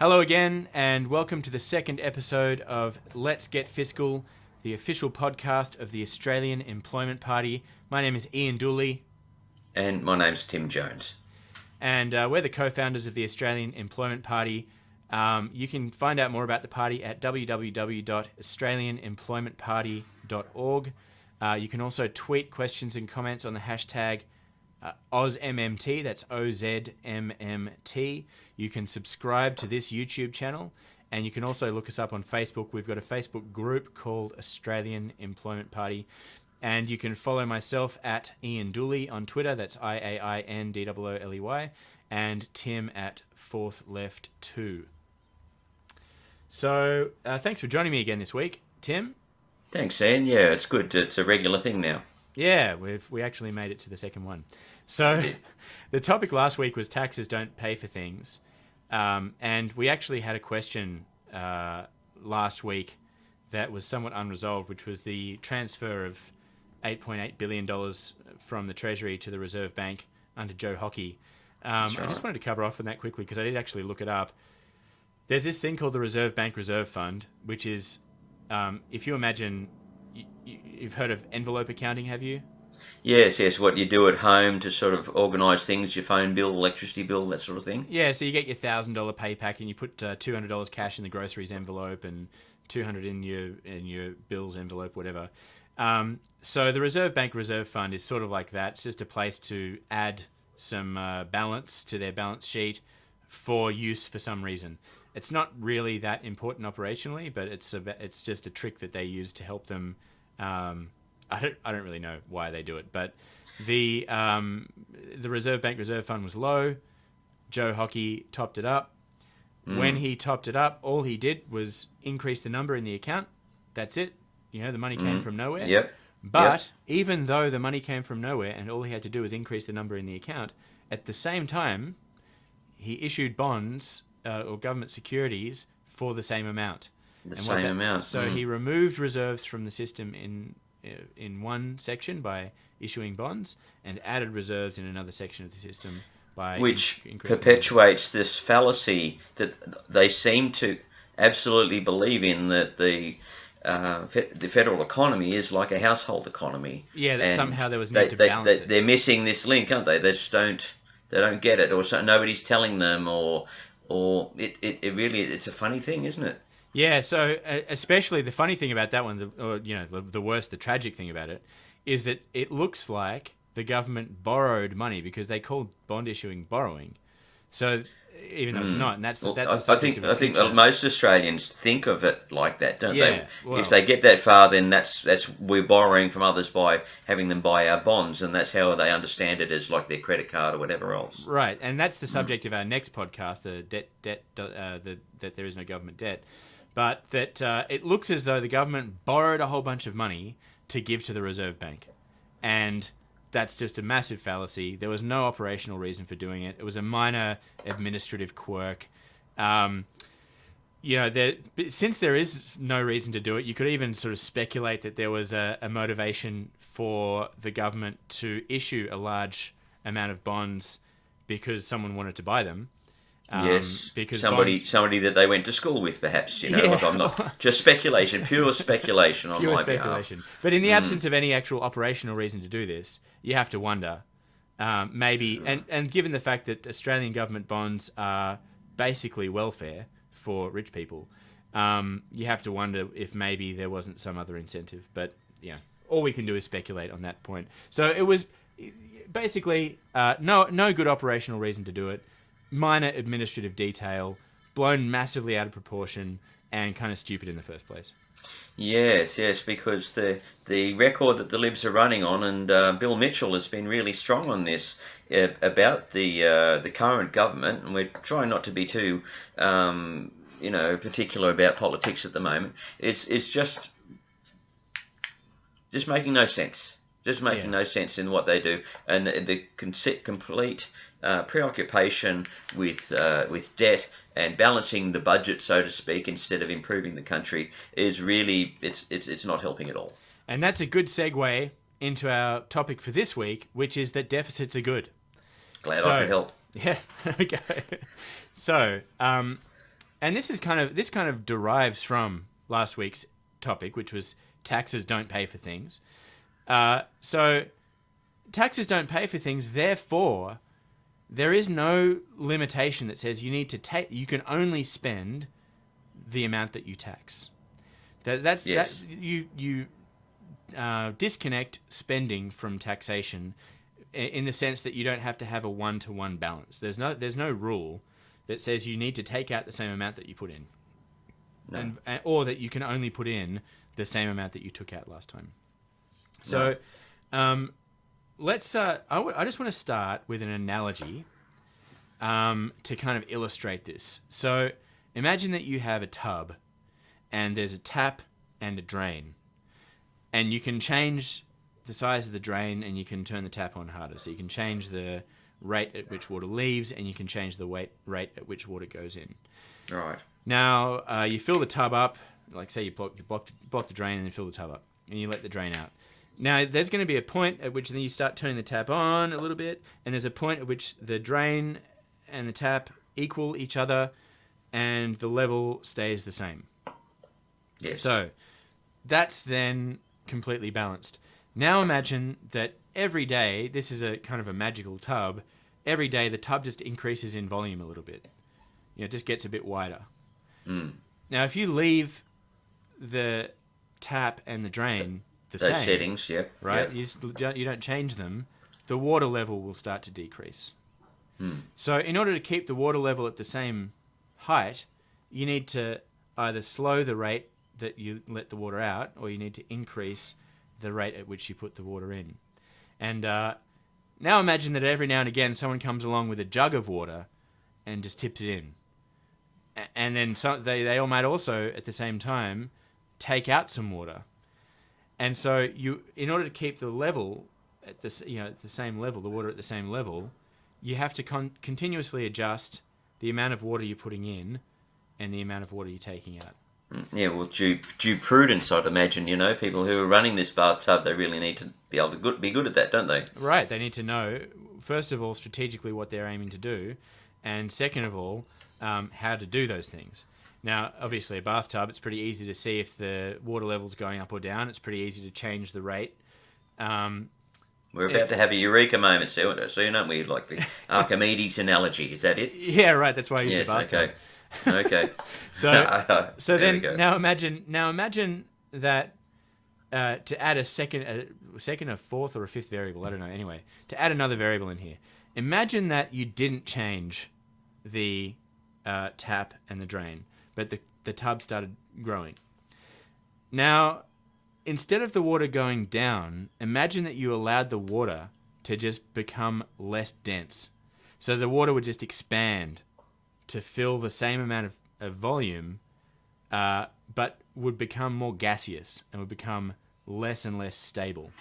Hello again, and welcome to the second episode of Let's Get Fiscal, the official podcast of the Australian Employment Party. My name is Iain Dooley. And my name's Tim Jones. And we're the co-founders of the Australian Employment Party. You can find out more about the party at www.australianemploymentparty.org. You can also tweet questions and comments on the hashtag ozmmt, that's OZMMT. You can subscribe to this YouTube channel, and you can also look us up on Facebook. We've got a Facebook group called Australian Employment Party, and you can follow myself at Iain Dooley on Twitter, that's IAINDOOLEY, and Tim at Fourth Left 2. So, thanks for joining me again this week, Tim. Thanks, Ian. Yeah, it's good. It's a regular thing now. Yeah, we actually made it to the second one. So the topic last week was taxes don't pay for things. And we actually had a question last week that was somewhat unresolved, which was the transfer of $8.8 billion from the Treasury to the Reserve Bank under Joe Hockey. Right. I just wanted to cover off on that quickly because I did actually look it up. There's this thing called the Reserve Bank Reserve Fund, which is, if you imagine... You've heard of envelope accounting, have you? Yes. What you do at home to sort of organise things, your phone bill, electricity bill, that sort of thing. Yeah, so you get your $1,000 pay pack and you put $200 cash in the groceries envelope and $200 in your bills envelope, whatever. So the Reserve Bank Reserve Fund is sort of like that. It's just a place to add some balance to their balance sheet for use for some reason. It's not really that important operationally, but it's just a trick that they use to help them. I don't really know why they do it, but the Reserve Bank Reserve Fund was low. Joe Hockey topped it up. When he topped it up, all he did was increase the number in the account. That's it. You know, the money came from nowhere. Yep. But even though the money came from nowhere and all he had to do was increase the number in the account, at the same time, he issued bonds or government securities for the same amount. So he removed reserves from the system in one section by issuing bonds and added reserves in another section of the system by which perpetuates this fallacy that they seem to absolutely believe in, that the federal economy is like a household economy. Yeah, that somehow there was need to balance it. They're missing this link, aren't they? They just don't get it, or so nobody's telling them, or it really, it's a funny thing, isn't it? Yeah, so especially the funny thing about that one, the worst, the tragic thing about it, is that it looks like the government borrowed money because they called bond issuing borrowing. So even though it's not, and that's I think most Australians think of it like that, don't they? Well, if they get that far, then that's we're borrowing from others by having them buy our bonds, and that's how they understand it, as like their credit card or whatever else. Right, and that's the subject of our next podcast, that there is no government debt, but that it looks as though the government borrowed a whole bunch of money to give to the Reserve Bank, and that's just a massive fallacy. There was no operational reason for doing it. It was a minor administrative quirk. Since there is no reason to do it, you could even sort of speculate that there was a motivation for the government to issue a large amount of bonds because someone wanted to buy them. Yes, because somebody that they went to school with, perhaps. Look, I'm not just speculation, pure speculation on my behalf. But in the absence of any actual operational reason to do this, you have to wonder, maybe, and given the fact that Australian government bonds are basically welfare for rich people, you have to wonder if maybe there wasn't some other incentive. But all we can do is speculate on that point. So it was basically no good operational reason to do it. Minor administrative detail, blown massively out of proportion, and kind of stupid in the first place. Yes, because the record that the Libs are running on, and Bill Mitchell has been really strong on this about the current government, and we're trying not to be too particular about politics at the moment. It's just making no sense. Just making no sense in what they do, and the complete preoccupation with debt and balancing the budget, so to speak, instead of improving the country is really it's not helping at all. And that's a good segue into our topic for this week, which is that deficits are good. Glad I could help. Yeah, okay. So, and this kind of derives from last week's topic, which was taxes don't pay for things. So taxes don't pay for things. Therefore, there is no limitation that says you can only spend the amount that you tax. You disconnect spending from taxation in the sense that you don't have to have a 1-to-1 balance. There's no rule that says you need to take out the same amount that you put in, or that you can only put in the same amount that you took out last time. So, let's. I just want to start with an analogy to kind of illustrate this. So, imagine that you have a tub, and there's a tap and a drain, and you can change the size of the drain, and you can turn the tap on harder. So you can change the rate at which water leaves, and you can change the rate at which water goes in. Right. Now, you fill the tub up, like say you block the drain and then fill the tub up, and you let the drain out. Now, there's going to be a point at which then you start turning the tap on a little bit, and there's a point at which the drain and the tap equal each other, and the level stays the same. Yes. So, that's then completely balanced. Now imagine that every day, this is a kind of a magical tub, every day the tub just increases in volume a little bit. It just gets a bit wider. Mm. Now, if you leave the tap and the drain Those same, settings, yep. right? Yep. You don't change them, the water level will start to decrease. Mm. So in order to keep the water level at the same height, you need to either slow the rate that you let the water out, or you need to increase the rate at which you put the water in. And now imagine that every now and again someone comes along with a jug of water and just tips it in. And then they all might also, at the same time, take out some water. And so in order to keep the level at the same level, the water at the same level, you have to continuously adjust the amount of water you're putting in and the amount of water you're taking out. Yeah, well, due prudence, I'd imagine, people who are running this bathtub, they really need to be able to be good at that, don't they? Right, they need to know, first of all, strategically what they're aiming to do, and second of all, how to do those things. Now, obviously, a bathtub, it's pretty easy to see if the water level's going up or down. It's pretty easy to change the rate. We're about to have a eureka moment soon, aren't we? Like the Archimedes analogy, is that it? Yeah, right, that's why I use the bathtub. Okay. So then now imagine that to add a second, a fourth, or a fifth variable, I don't know. Anyway, to add another variable in here, imagine that you didn't change the tap and the drain, but the tub started growing. Now, instead of the water going down, imagine that you allowed the water to just become less dense. So the water would just expand to fill the same amount of volume, but would become more gaseous and would become less and less stable.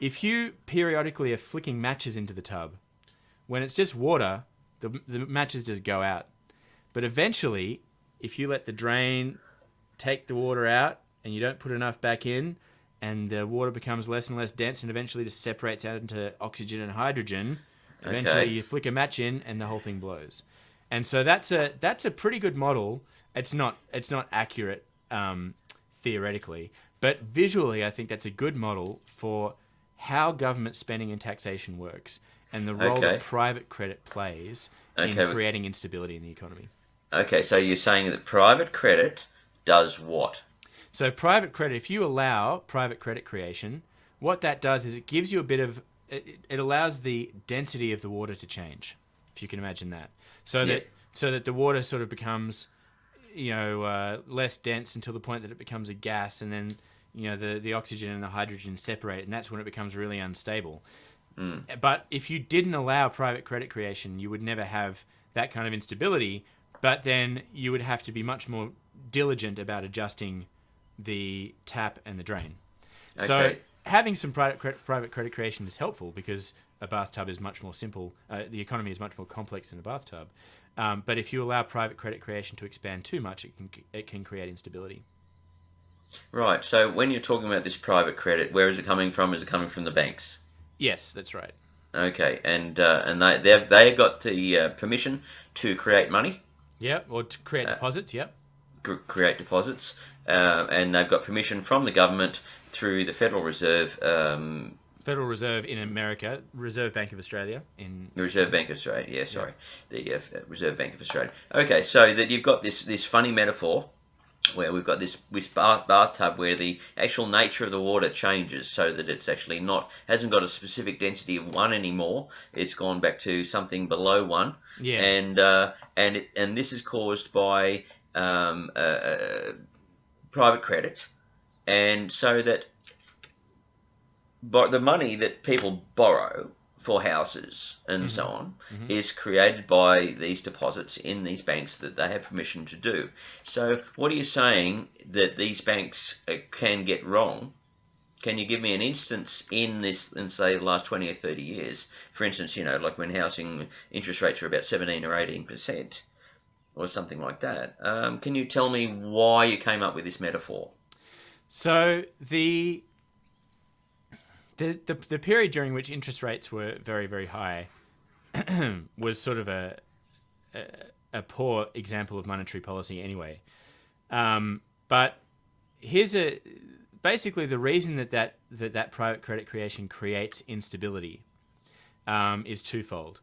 If you periodically are flicking matches into the tub, when it's just water, the matches just go out. But eventually, if you let the drain take the water out and you don't put enough back in, and the water becomes less and less dense and eventually just separates out into oxygen and hydrogen, eventually you flick a match in and the whole thing blows. And so that's a pretty good model. It's not accurate theoretically, but visually I think that's a good model for how government spending and taxation works and the role that private credit plays in creating instability in the economy. Okay, so you're saying that private credit does what? So private credit, if you allow private credit creation, what that does is it gives you a bit of, it allows the density of the water to change, if you can imagine that. So that the water sort of becomes, less dense until the point that it becomes a gas, and then, the oxygen and the hydrogen separate, and that's when it becomes really unstable. Mm. But if you didn't allow private credit creation, you would never have that kind of instability, but then you would have to be much more diligent about adjusting the tap and the drain. Okay. So having some private credit creation is helpful because a bathtub is much more simple. The economy is much more complex than a bathtub. But if you allow private credit creation to expand too much, it can create instability. Right. So when you're talking about this private credit, where is it coming from? Is it coming from the banks? Yes, that's right. Okay, and they got the permission to create money? Yeah, or to create deposits. Yep. Create deposits, and they've got permission from the government through the Federal Reserve. Federal Reserve in America, Reserve Bank of Australia in The Reserve Bank of Australia, yeah, sorry, the Reserve Bank of Australia. Okay, so that you've got this funny metaphor where we've got this bathtub where the actual nature of the water changes, so that it's actually hasn't got a specific density of 1 anymore. It's gone back to something below 1. Yeah. And this is caused by private credit, and so that the money that people borrow for houses and so on is created by these deposits in these banks that they have permission to do. So what are you saying that these banks can get wrong? Can you give me an instance in say, the last 20 or 30 years? For instance, like when housing interest rates are about 17 or 18%, or something like that. Can you tell me why you came up with this metaphor? So the period during which interest rates were very, very high was sort of a poor example of monetary policy anyway. But here's basically the reason that private credit creation creates instability is twofold.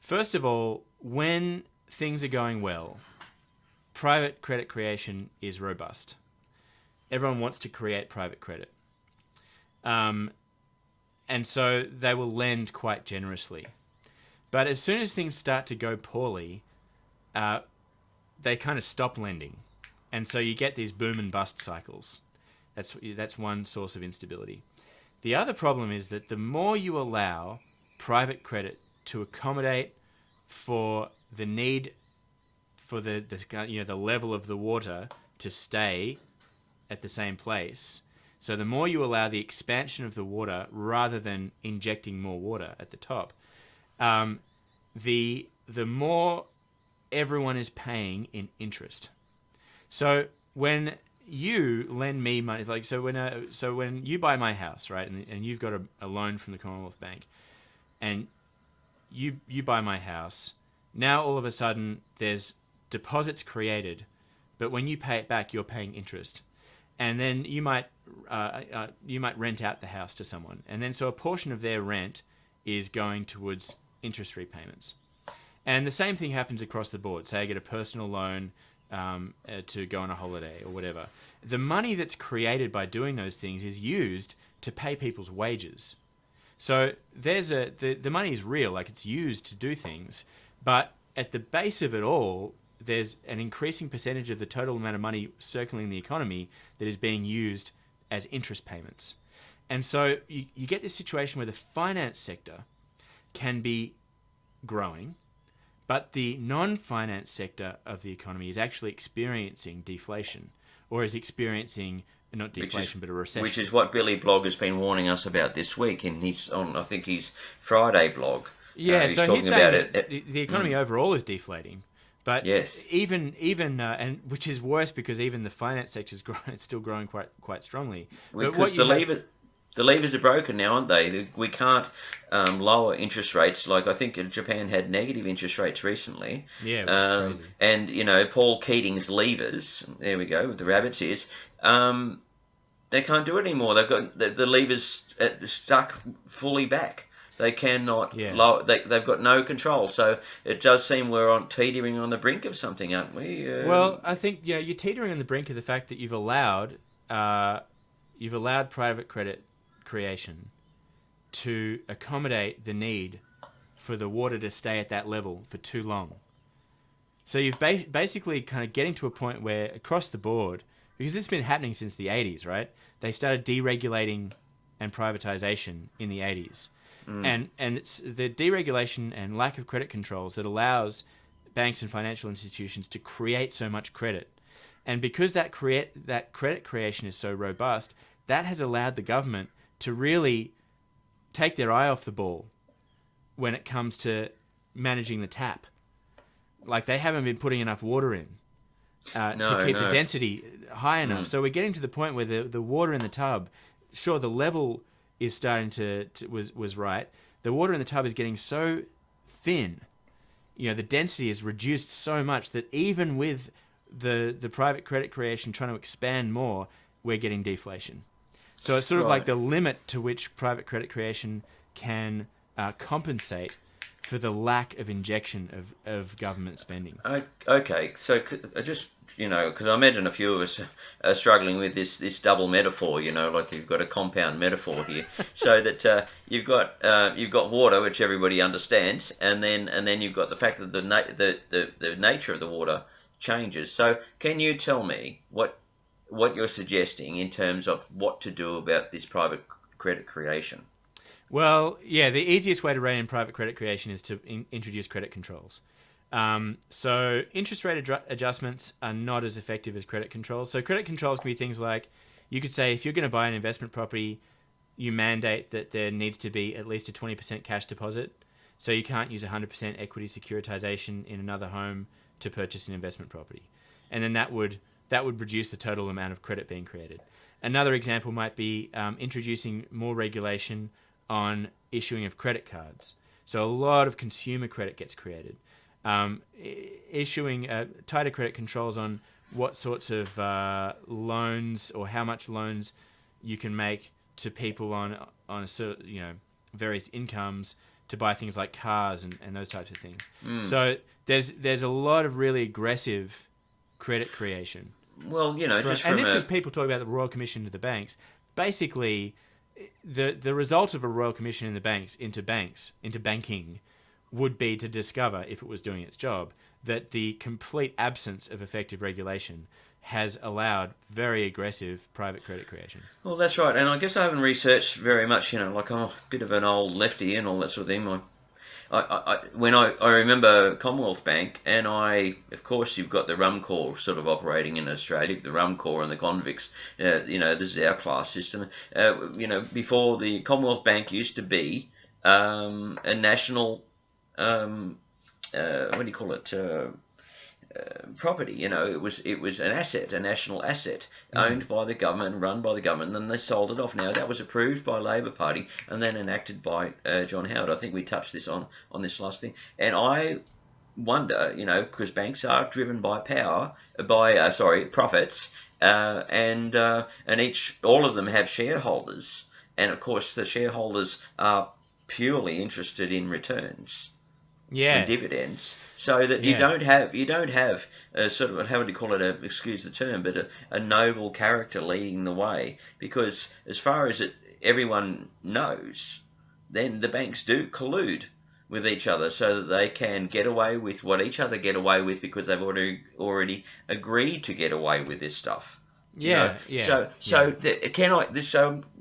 First of all, when things are going well, private credit creation is robust. Everyone wants to create private credit. And so they will lend quite generously. But as soon as things start to go poorly, they kind of stop lending. And so you get these boom and bust cycles. That's one source of instability. The other problem is that the more you allow private credit to accommodate for the need for the level of the water to stay at the same place. So the more you allow the expansion of the water rather than injecting more water at the top, the more everyone is paying in interest. So when you lend me money, when you buy my house, right, and you've got a loan from the Commonwealth Bank, and you buy my house, now all of a sudden there's deposits created, but when you pay it back, you're paying interest. And then you might rent out the house to someone, and then so a portion of their rent is going towards interest repayments. And the same thing happens across the board. Say I get a personal loan to go on a holiday or whatever. The money that's created by doing those things is used to pay people's wages. So there's the money is real, like it's used to do things, but at the base of it all, there's an increasing percentage of the total amount of money circling the economy that is being used as interest payments. And so you get this situation where the finance sector can be growing, but the non-finance sector of the economy is actually experiencing deflation, or is experiencing not deflation but a recession. Which is what Billy Blogg has been warning us about this week in his Friday blog. Yeah, so he's saying that the economy overall is deflating. But yes. even and which is worse because even the finance sector is still growing quite strongly. Because the levers are broken now, aren't they? We can't lower interest rates. Like I think Japan had negative interest rates recently. Yeah, which is crazy. And Paul Keating's levers. There we go with the rabbits ears. They can't do it anymore. They've got the levers stuck fully back. They cannot lower. They've got no control. So it does seem we're teetering on the brink of something, aren't we? Well, I think you're teetering on the brink of the fact that you've allowed private credit creation to accommodate the need for the water to stay at that level for too long. So you've basically kind of getting to a point where across the board, because this has been happening since the 80s, right? They started deregulating and privatization in the 80s. And it's the deregulation and lack of credit controls that allows banks and financial institutions to create so much credit. And because that credit creation is so robust, that has allowed the government to really take their eye off the ball when it comes to managing the tap. Like they haven't been putting enough water in to keep the density high enough. So we're getting to the point where the water in the tub, sure, the level is starting was right. The water in the tub is getting so thin the density is reduced so much that even with the private credit creation trying to expand more, we're getting deflation. So it's sort of like the limit to which private credit creation can compensate for the lack of injection of government spending. Okay, so I just, because I imagine a few of us are struggling with this double metaphor, like you've got a compound metaphor here, so that you've got water, which everybody understands, and then you've got the fact that the nature of the water changes. So can you tell me what you're suggesting in terms of what to do about this private credit creation? Well, yeah, the easiest way to rein in private credit creation is to introduce credit controls. So interest rate adjustments are not as effective as credit controls. So credit controls can be things like, you could say if you're going to buy an investment property, you mandate that there needs to be at least a 20% cash deposit. So you can't use 100% equity securitization in another home to purchase an investment property. And then that would reduce the total amount of credit being created. Another example might be introducing more regulation on issuing of credit cards. So a lot of consumer credit gets created. Issuing tighter credit controls on what sorts of loans or how much loans you can make to people on a various incomes to buy things like cars and those types of things. So there's a lot of really aggressive credit creation. Well, this is people talking about the Royal Commission to the banks. Basically, the result of a Royal Commission in the banks into banking would be to discover, if it was doing its job, that the complete absence of effective regulation has allowed very aggressive private credit creation. Well, that's right, and I guess I haven't researched very much. Like I'm a bit of an old lefty and all that sort of thing. I remember Commonwealth Bank, and of course, you've got the Rum Corps sort of operating in Australia, the Rum Corps and the convicts. This is our class system. Before, the Commonwealth Bank used to be a national, what do you call it? Property. It was an asset, a national asset, owned by the government, run by the government, and then they sold it off. Now that was approved by Labor Party and then enacted by John Howard. I think we touched this on this last thing, and I wonder, because banks are driven by profits, and all of them have shareholders, and of course the shareholders are purely interested in returns. And dividends, so that you don't have a sort of, how would you call it, excuse the term, but a noble character leading the way, because as far as everyone knows, then the banks do collude with each other so that they can get away with what each other get away with, because they've already agreed to get away with this stuff. So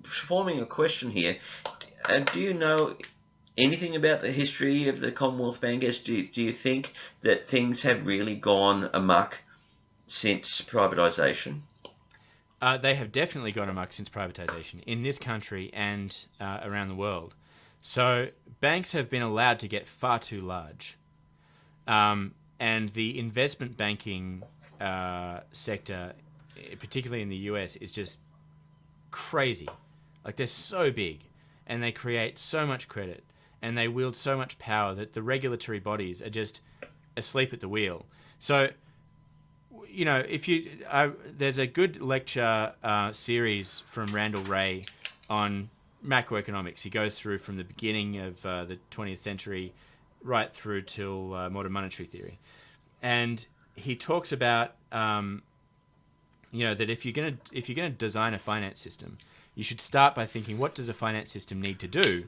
forming a question here, do you know anything about the history of the Commonwealth Bank? Do you think that things have really gone amok since privatisation? They have definitely gone amok since privatisation in this country and around the world. So banks have been allowed to get far too large. And the investment banking sector, particularly in the US, is just crazy. Like, they're so big and they create so much credit and they wield so much power that the regulatory bodies are just asleep at the wheel. So, there's a good lecture series from Randall Wray on macroeconomics. He goes through from the beginning of the 20th century right through till modern monetary theory, and he talks about that if you're going to design a finance system, you should start by thinking, what does a finance system need to do?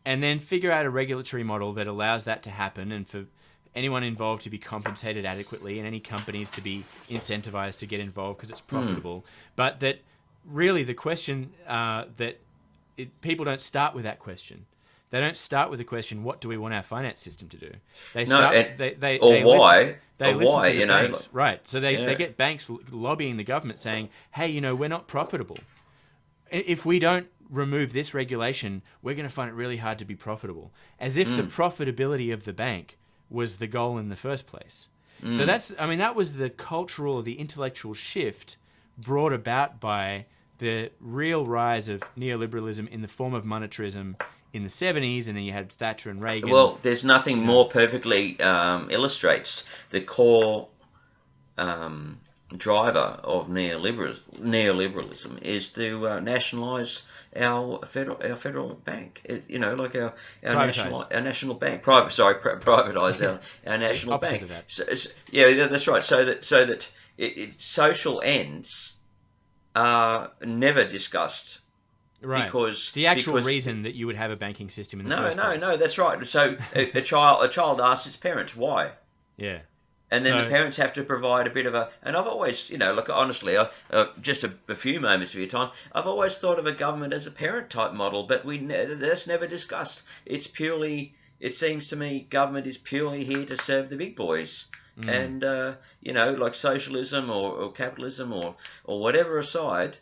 And then figure out a regulatory model that allows that to happen, and for anyone involved to be compensated adequately and any companies to be incentivized to get involved because it's profitable. But that really the question people don't start with that question. They don't start with the question, what do we want our finance system to do? They start, why? They listen to the banks. Right. So they get banks lobbying the government saying, hey, we're not profitable. If we don't remove this regulation, we're going to find it really hard to be profitable. As if the profitability of the bank was the goal in the first place. So that was the cultural, the intellectual shift brought about by the real rise of neoliberalism in the form of monetarism in the 70s, and then you had Thatcher and Reagan. Well, there's nothing more perfectly illustrates the core driver of neoliberalism is to nationalise our federal bank. Like our national bank. Privatise our national bank. Of that. Yeah, that's right. So that social ends are never discussed. Right. Because the actual reason that you would have a banking system in the first place. No, that's right. So a child asks its parents why. Yeah. And then the parents have to provide a bit of a... And I've always, look, honestly, just a few moments of your time, I've always thought of a government as a parent-type model, but that's never discussed. It's purely... It seems to me government is purely here to serve the big boys. And, like socialism or capitalism or whatever aside...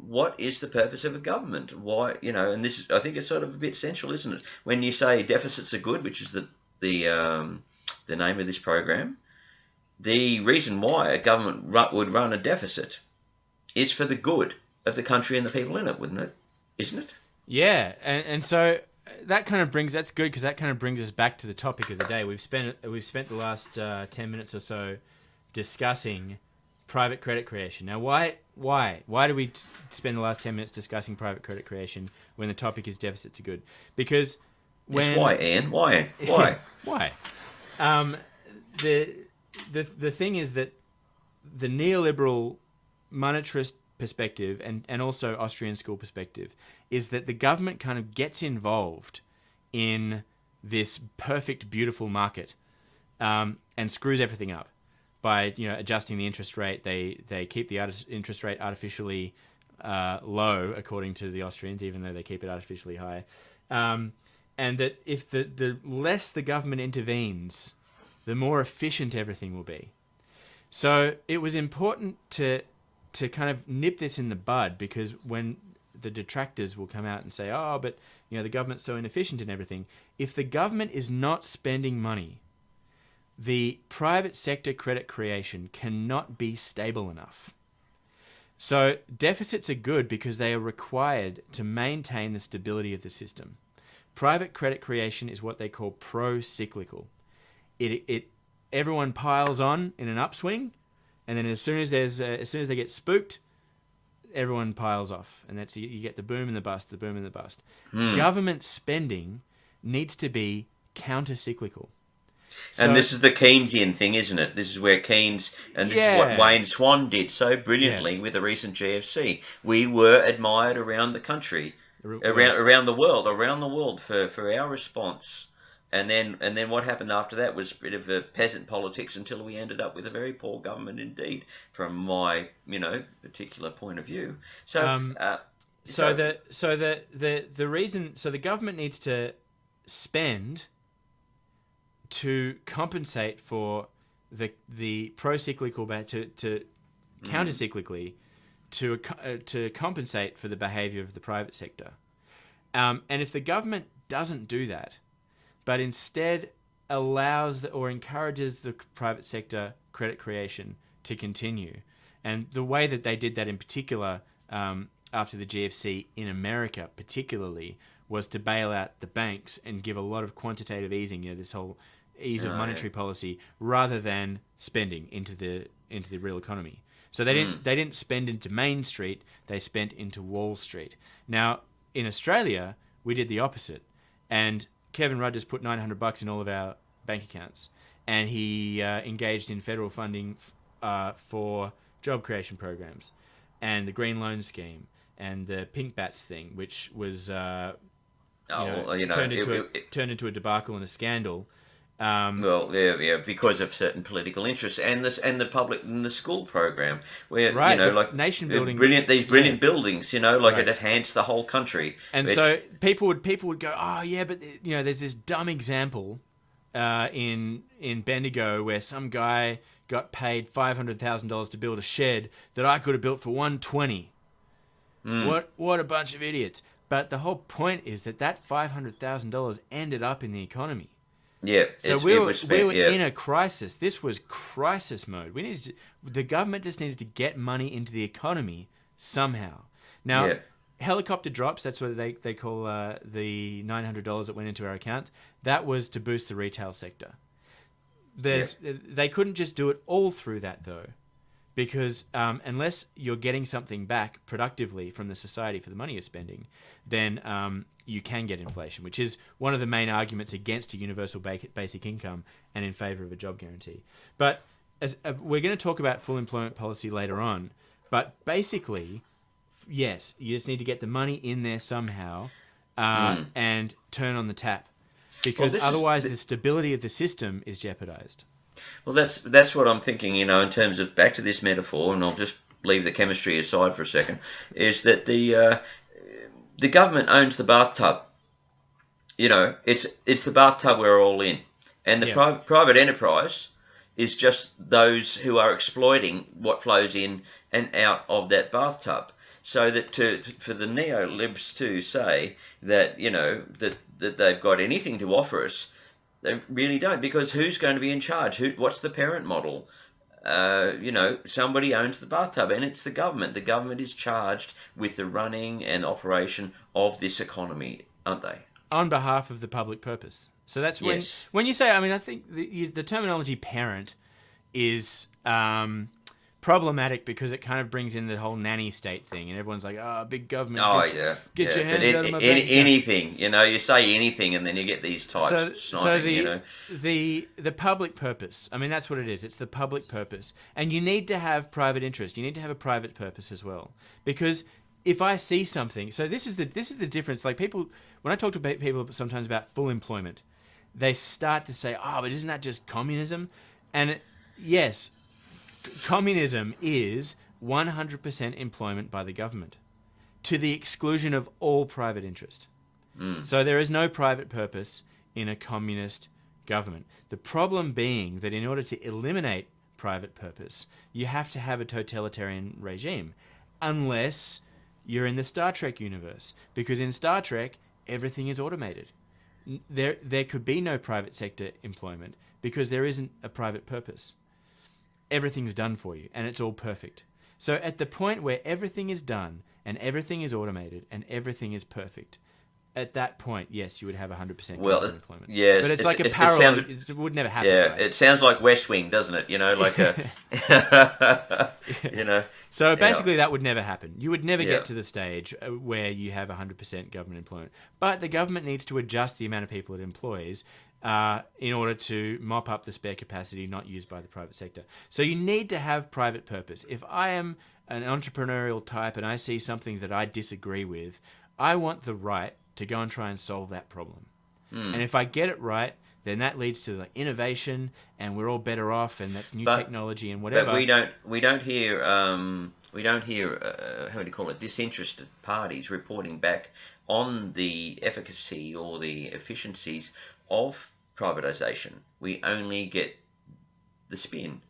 What is the purpose of a government? Why, and this is, I think it's sort of a bit central, isn't it? When you say deficits are good, which is the name of this program, the reason why a government would run a deficit is for the good of the country and the people in it, wouldn't it? Isn't it? Yeah, and so that's good because that kind of brings us back to the topic of the day. We've spent the last 10 minutes or so discussing private credit creation. Now, why do we spend the last 10 minutes discussing private credit creation when the topic is deficits are good? Because why, Iain? Why? Why? The thing is that the neoliberal monetarist perspective and also Austrian school perspective is that the government kind of gets involved in this perfect, beautiful market and screws everything up. By adjusting the interest rate, they keep the interest rate artificially low, according to the Austrians, even though they keep it artificially high. And that if the less the government intervenes, the more efficient everything will be. So it was important to kind of nip this in the bud, because when the detractors will come out and say, oh, but the government's so inefficient and everything, if the government is not spending money, the private sector credit creation cannot be stable enough. So deficits are good because they are required to maintain the stability of the system. Private credit creation is what they call pro-cyclical. Everyone piles on in an upswing, and then as soon as they get spooked, everyone piles off, and that's you get the boom and the bust, the boom and the bust. Government spending needs to be counter-cyclical. And this is the Keynesian thing, isn't it? This is where Keynes, and this is what Wayne Swan did so brilliantly with the recent GFC. We were admired around the country, around the world for our response. And then what happened after that was a bit of a peasant politics until we ended up with a very poor government indeed, from my particular point of view. So the reason the government needs to spend to compensate for the pro-cyclical to counter-cyclically to compensate for the behaviour of the private sector. And if the government doesn't do that, but instead allows or encourages the private sector credit creation to continue, and the way that they did that in particular after the GFC in America particularly was to bail out the banks and give a lot of quantitative easing, this whole ease of monetary policy, rather than spending into the real economy. So they didn't spend into Main Street, they spent into Wall Street. Now in Australia we did the opposite, and Kevin Rudd just put $900 in all of our bank accounts, and he engaged in federal funding for job creation programs, and the Green Loan Scheme, and the Pink Bats thing, which was turned into a debacle and a scandal. Because of certain political interests and the public and the school program, where nation building, brilliant buildings, it enhanced the whole country. And so people would go, oh yeah, but there's this dumb example in Bendigo where some guy got paid $500,000 to build a shed that I could have built for $120. What a bunch of idiots! But the whole point is that $500,000 ended up in the economy. Yeah. So we were in a crisis. This was crisis mode. The government just needed to get money into the economy somehow. Now, helicopter drops, that's what they call the $900 that went into our account. That was to boost the retail sector. They couldn't just do it all through that, though, because unless you're getting something back productively from the society for the money you're spending, then you can get inflation, which is one of the main arguments against a universal basic income and in favor of a job guarantee. But we're going to talk about full employment policy later on, but basically, yes, you just need to get the money in there somehow and turn on the tap, because otherwise the stability of the system is jeopardized. Well, that's what I'm thinking, in terms of, back to this metaphor, and I'll just leave the chemistry aside for a second, is that the government owns the bathtub. It's the bathtub we're all in. And the private enterprise is just those who are exploiting what flows in and out of that bathtub. So that for the neo-libs to say that, that they've got anything to offer us, they really don't, because who's going to be in charge? What's the parent model? Somebody owns the bathtub, and it's the government. The government is charged with the running and operation of this economy, aren't they? On behalf of the public purpose. So that's when you say, I think the terminology parent is problematic, because it kind of brings in the whole nanny state thing, and everyone's like, big government. Get your hands out of my bank account. Anything, you say anything, and then you get these types. So the public purpose. That's what it is. It's the public purpose, and you need to have private interest. You need to have a private purpose as well, because if I see something, so this is the difference. Like, people, when I talk to people sometimes about full employment, they start to say, but isn't that just communism? And yes. Communism is 100% employment by the government, to the exclusion of all private interest. So there is no private purpose in a communist government. The problem being that in order to eliminate private purpose, you have to have a totalitarian regime, unless you're in the Star Trek universe, because in Star Trek, everything is automated. There could be no private sector employment, because there isn't a private purpose. Everything's done for you, and it's all perfect. So at the point where everything is done, and everything is automated, and everything is perfect, at that point, yes, you would have 100% employment. Yes, but it's like a parallel. It would never happen. Yeah, right? It sounds like West Wing, doesn't it? Like a, So basically, that would never happen. You would never get to the stage where you have 100% government employment. But the government needs to adjust the amount of people it employs in order to mop up the spare capacity not used by the private sector. So you need to have private purpose. If I am an entrepreneurial type and I see something that I disagree with, I want the right to go and try and solve that problem. And if I get it right, then that leads to innovation, and we're all better off, and that's new technology and whatever. But we don't hear how do you call it, disinterested parties reporting back on the efficacy or the efficiencies of privatisation. We only get the spin.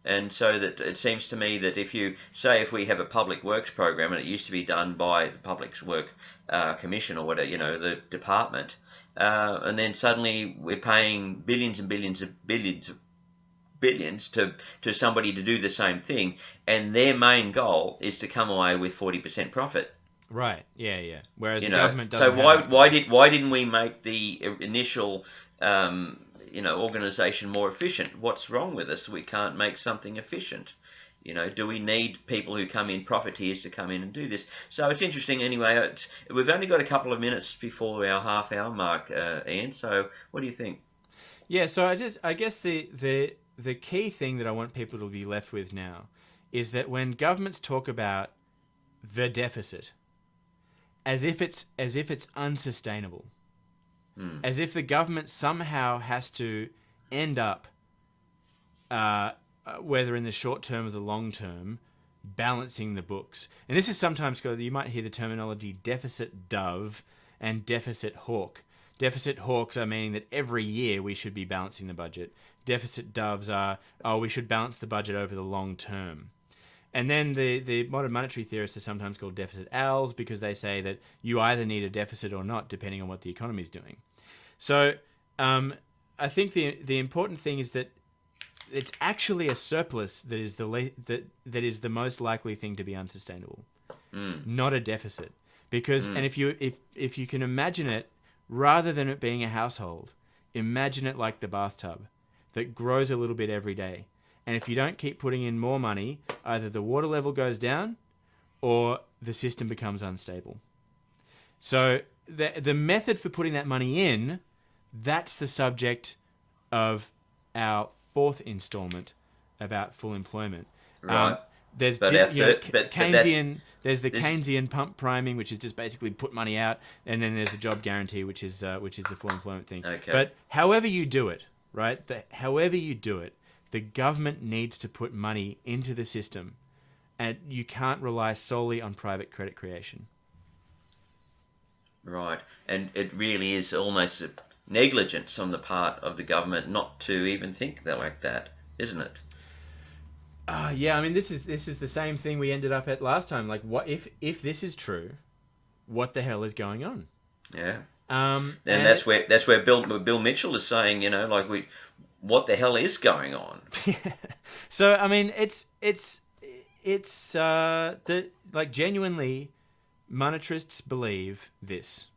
And so that it seems to me that if we have a public works program, and it used to be done by the Public Work Commission or whatever, the department, and then suddenly we're paying billions and billions to somebody to do the same thing, and their main goal is to come away with 40% profit. Right. Yeah. Whereas the government doesn't. So why didn't we make the initial organisation more efficient? What's wrong with us? We can't make something efficient. Do we need people who come in, profiteers, to come in and do this? So it's interesting. Anyway, we've only got a couple of minutes before our half-hour mark, Ian. So what do you think? Yeah. So I guess the key thing that I want people to be left with now is that when governments talk about the deficit, as if it's unsustainable. As if the government somehow has to end up, whether in the short term or the long term, balancing the books. And this is sometimes you might hear the terminology deficit dove and deficit hawk. Deficit hawks are meaning that every year we should be balancing the budget. Deficit doves are, we should balance the budget over the long term. And then the modern monetary theorists are sometimes called deficit owls, because they say that you either need a deficit or not, depending on what the economy is doing. So I think the important thing is that it's actually a surplus that is the most likely thing to be unsustainable, not a deficit. Because and if you can imagine it, rather than it being a household, imagine it like the bathtub that grows a little bit every day. And if you don't keep putting in more money, either the water level goes down or the system becomes unstable. So the method for putting that money in, that's the subject of our fourth installment about full employment. Right. There's But Keynesian. There's the Keynesian pump priming, which is just basically put money out, and then there's the job guarantee, which is the full employment thing. Okay. But however you do it, right? However you do it, the government needs to put money into the system, and you can't rely solely on private credit creation. Right, and it really is almost a negligence on the part of the government not to even think that like that, isn't it? Yeah, I mean, this is the same thing we ended up at last time. Like, what if this is true? What the hell is going on? Yeah. And that's where Bill Mitchell is saying, what the hell is going on? So I mean, it's genuinely, monetarists believe this.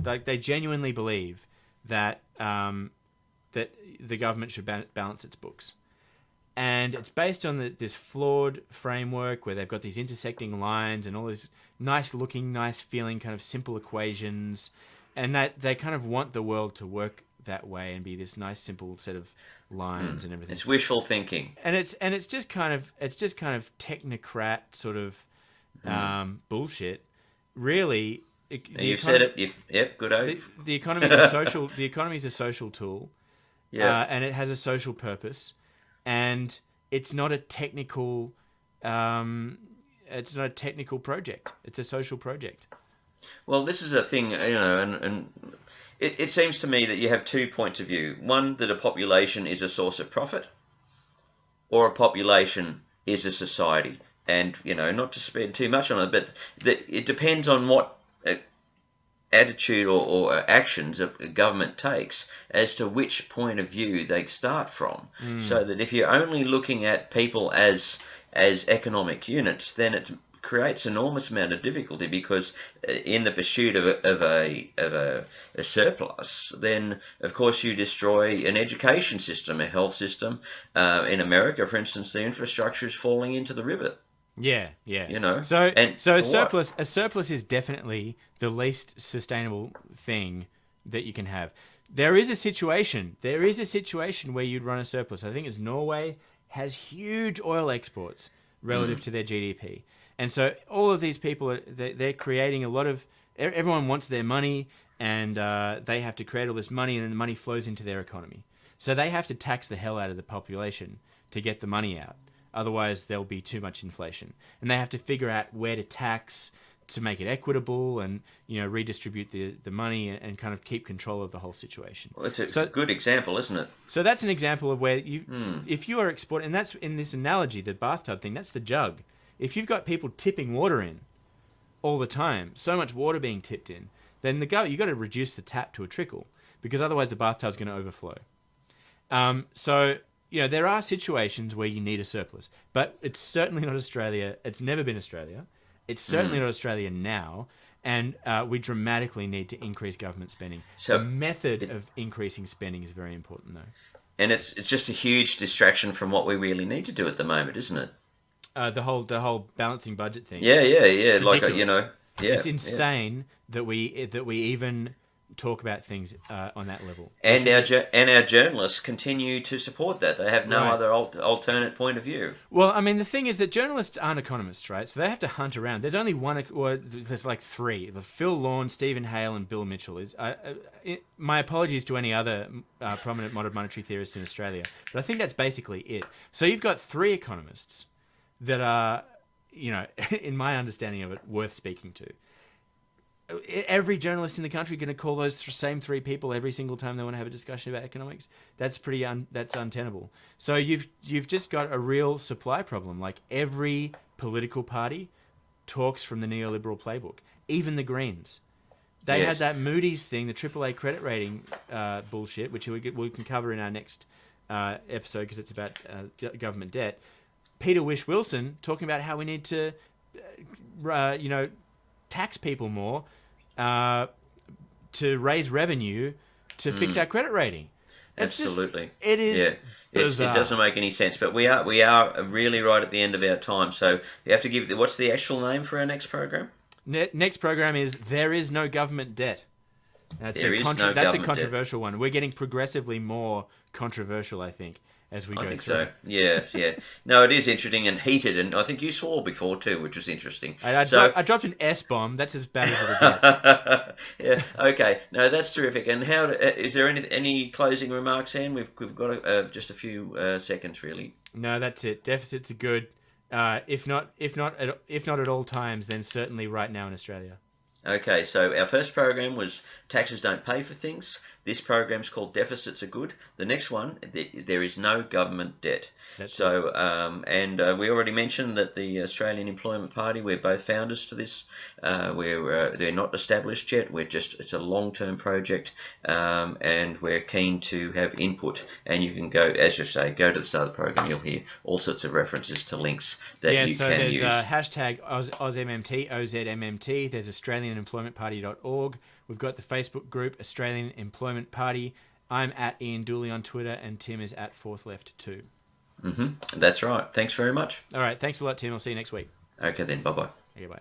Like, they genuinely believe that that the government should balance its books. And it's based on this flawed framework where they've got these intersecting lines and all these nice looking, nice feeling kind of simple equations, and that they kind of want the world to work that way and be this nice simple set of lines and everything. It's wishful thinking. And it's just kind of technocrat sort of bullshit. Really, You've said it. Yep, good oath. The economy is a social. The economy is a social tool. Yeah. And it has a social purpose. And it's not a technical, project. It's a social project. Well, this is a thing, and it seems to me that you have 2 points of view. One, that a population is a source of profit, or a population is a society. And, not to spend too much on it, but it depends on what attitude or actions a government takes as to which point of view they start from. So that if you're only looking at people as economic units, then it creates enormous amount of difficulty, because in the pursuit of a surplus, then of course you destroy an education system, a health system. In America, for instance, the infrastructure is falling into the river. Yeah. So a surplus is definitely the least sustainable thing that you can have. There is a situation where you'd run a surplus. I think it's Norway has huge oil exports relative to their GDP. And so all of these people, they're creating a lot of... Everyone wants their money, and they have to create all this money, and then the money flows into their economy. So they have to tax the hell out of the population to get the money out. Otherwise, there'll be too much inflation. And they have to figure out where to tax to make it equitable and, redistribute the money and kind of keep control of the whole situation. Well, it's a good example, isn't it? So that's an example of where if you are exporting... And that's in this analogy, the bathtub thing, that's the jug. If you've got people tipping water in all the time, so much water being tipped in, then you've got to reduce the tap to a trickle, because otherwise the bathtub's going to overflow. There are situations where you need a surplus, but it's certainly not Australia. It's never been Australia. It's certainly not Australia now, and we dramatically need to increase government spending. So the method of increasing spending is very important, though. And it's just a huge distraction from what we really need to do at the moment, isn't it? The whole balancing budget thing. Yeah. It's like ridiculous. It's insane that we even talk about things on that level. And our journalists continue to support that. They have no other alternate point of view. Well, I mean, the thing is that journalists aren't economists, right? So they have to hunt around. There's only one, or there's like three: Phil Lorne, Stephen Hale, and Bill Mitchell. My apologies to any other prominent modern monetary theorists in Australia, but I think that's basically it. So you've got three economists that are, in my understanding of it, worth speaking to. Every journalist in the country going to call those same three people every single time they want to have a discussion about economics? That's that's untenable. So you've just got a real supply problem. Like, every political party talks from the neoliberal playbook. Even the Greens. They had that Moody's thing, the AAA credit rating bullshit, which we can cover in our next episode because it's about government debt. Peter Wish Wilson talking about how we need to, tax people more to raise revenue to fix our credit rating. Absolutely. It is bizarre. It doesn't make any sense. But we are really right at the end of our time. So you have to give. What's the actual name for our next program? Next program is There Is No Government Debt. That's a controversial one. We're getting progressively more controversial, I think, as we go through. I think so. Yes, yeah. No, it is interesting and heated, and I think you swore before too, which was interesting. I dropped an S-bomb. That's as bad as it'll get. Yeah. Okay. No, that's terrific. And how is there any closing remarks, Anne? We've got just a few seconds, really. No, that's it. Deficits are good. If not at all times, then certainly right now in Australia. Okay, so our first program was Taxes Don't Pay for Things. This program's called Deficits Are Good. The next one, There Is No Government Debt. We already mentioned that the Australian Employment Party, we're both founders to this. They're not established yet. It's a long-term project, and we're keen to have input. And you can go, as you say, go to the start of the program. You'll hear all sorts of references to links that you can use. Yeah, so there's hashtag ozmmt, ozmmt. There's AustralianEmploymentParty.org. We've got the Facebook group Australian Employment Party. I'm at Iain Dooley on Twitter, and Tim is at Fourth Left 2. That's right. Thanks very much. All right. Thanks a lot, Tim. I'll see you next week. Okay then. Bye-bye. Okay, bye.